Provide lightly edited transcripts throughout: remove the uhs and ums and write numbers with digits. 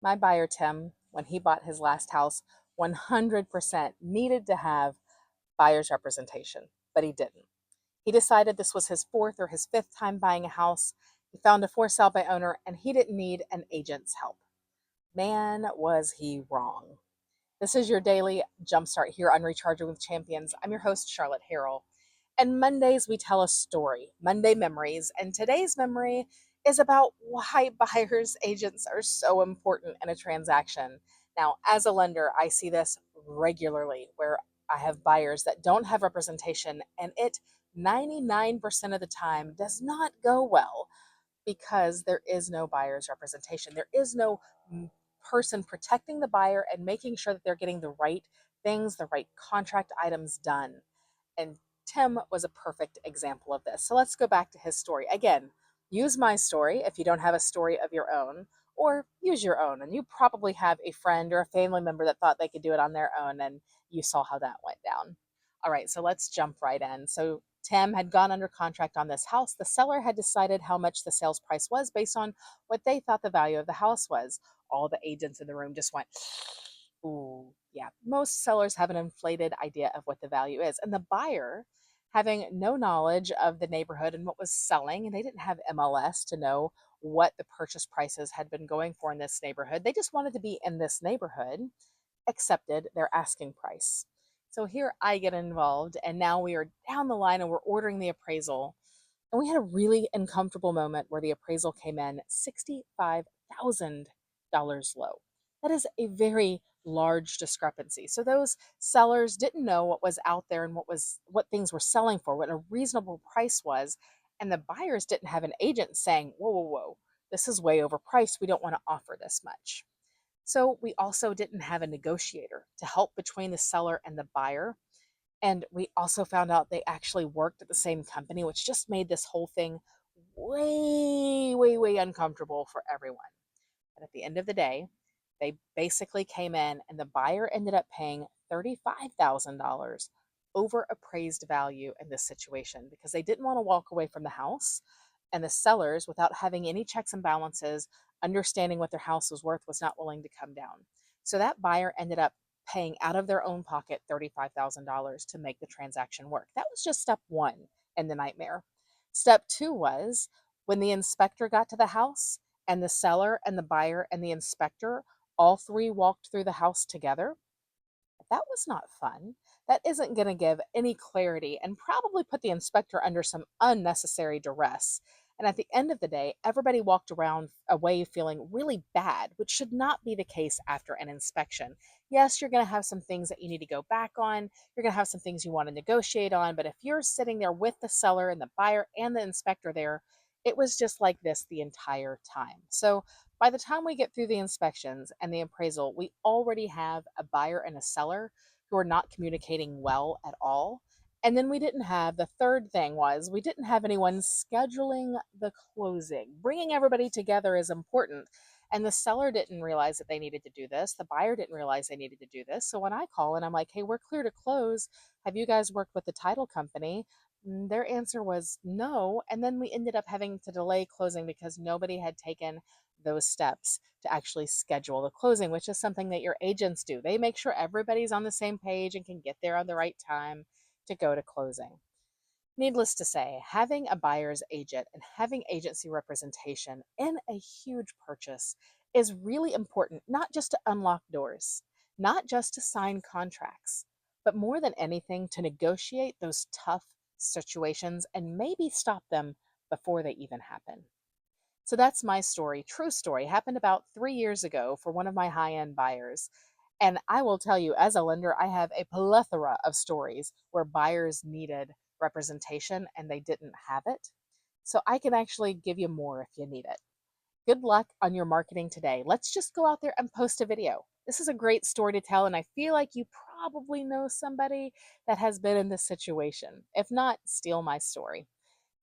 My buyer, Tim, when he bought his last house, 100% needed to have buyer's representation, but he didn't. He decided this was his fourth or his fifth time buying a house. He found a for sale by owner and he didn't need an agent's help. Man, was he wrong. This is your daily jumpstart here on Recharging with Champions. I'm your host, Charlotte Harrill. And Mondays, we tell a story, Monday memories. And today's memory is about why buyer's agents are so important in a transaction. Now, as a lender, I see this regularly where I have buyers that don't have representation, and it 99% of the time does not go well because there is no buyer's representation. There is no person protecting the buyer and making sure that they're getting the right things, the right contract items done. And Tim was a perfect example of this. So let's go back to his story. Again, use my story if you don't have a story of your own, or use your own. And you probably have a friend or a family member that thought they could do it on their own, and you saw how that went down. All right, so let's jump right in. So Tim had gone under contract on this house. The seller had decided how much the sales price was based on what they thought the value of the house was. All the agents in the room just went, ooh, yeah. Most sellers have an inflated idea of what the value is. And the buyer, having no knowledge of the neighborhood and what was selling, and they didn't have MLS to know what the purchase prices had been going for in this neighborhood. They just wanted to be in this neighborhood, accepted their asking price. So here I get involved, and now we are down the line and we're ordering the appraisal. And we had a really uncomfortable moment where the appraisal came in $65,000 low. That is a very large discrepancy. So those sellers didn't know what was out there and what things were selling for, what a reasonable price was, and the buyers didn't have an agent saying, "Whoa, whoa, whoa, this is way overpriced. We don't want to offer this much." So we also didn't have a negotiator to help between the seller and the buyer. And we also found out they actually worked at the same company, which just made this whole thing way, way, way uncomfortable for everyone. And at the end of the day, they basically came in and the buyer ended up paying $35,000 over appraised value in this situation because they didn't want to walk away from the house. And the sellers, without having any checks and balances, understanding what their house was worth, was not willing to come down. So that buyer ended up paying out of their own pocket $35,000 to make the transaction work. That was just step one in the nightmare. Step two was when the inspector got to the house and the seller and the buyer and the inspector all three walked through the house together. That was not fun. That isn't going to give any clarity and probably put the inspector under some unnecessary duress. And at the end of the day, everybody walked around away feeling really bad, which should not be the case after an inspection. Yes, you're going to have some things that you need to go back on. You're going to have some things you want to negotiate on. But if you're sitting there with the seller and the buyer and the inspector there, it was just like this the entire time. So by the time we get through the inspections and the appraisal, we already have a buyer and a seller who are not communicating well at all. And then we didn't have the third thing was we didn't have anyone scheduling the closing. Bringing everybody together is important. And the seller didn't realize that they needed to do this. The buyer didn't realize they needed to do this. So when I call and I'm like, hey, we're clear to close. Have you guys worked with the title company? Their answer was no. And then we ended up having to delay closing because nobody had taken those steps to actually schedule the closing, which is something that your agents do. They make sure everybody's on the same page and can get there on the right time to go to closing. Needless to say, having a buyer's agent and having agency representation in a huge purchase is really important, not just to unlock doors, not just to sign contracts, but more than anything to negotiate those tough situations and maybe stop them before they even happen. So that's my story. True story. Happened about 3 years ago for one of my high end buyers. And I will tell you, as a lender, I have a plethora of stories where buyers needed representation and they didn't have it. So I can actually give you more if you need it. Good luck on your marketing today. Let's just go out there and post a video. This is a great story to tell, and I feel like you probably know somebody that has been in this situation. If not, steal my story.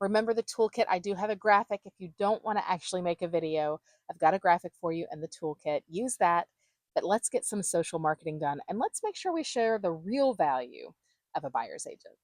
Remember the toolkit. I do have a graphic. If you don't want to actually make a video, I've got a graphic for you in the toolkit. Use that. But let's get some social marketing done and let's make sure we share the real value of a buyer's agent.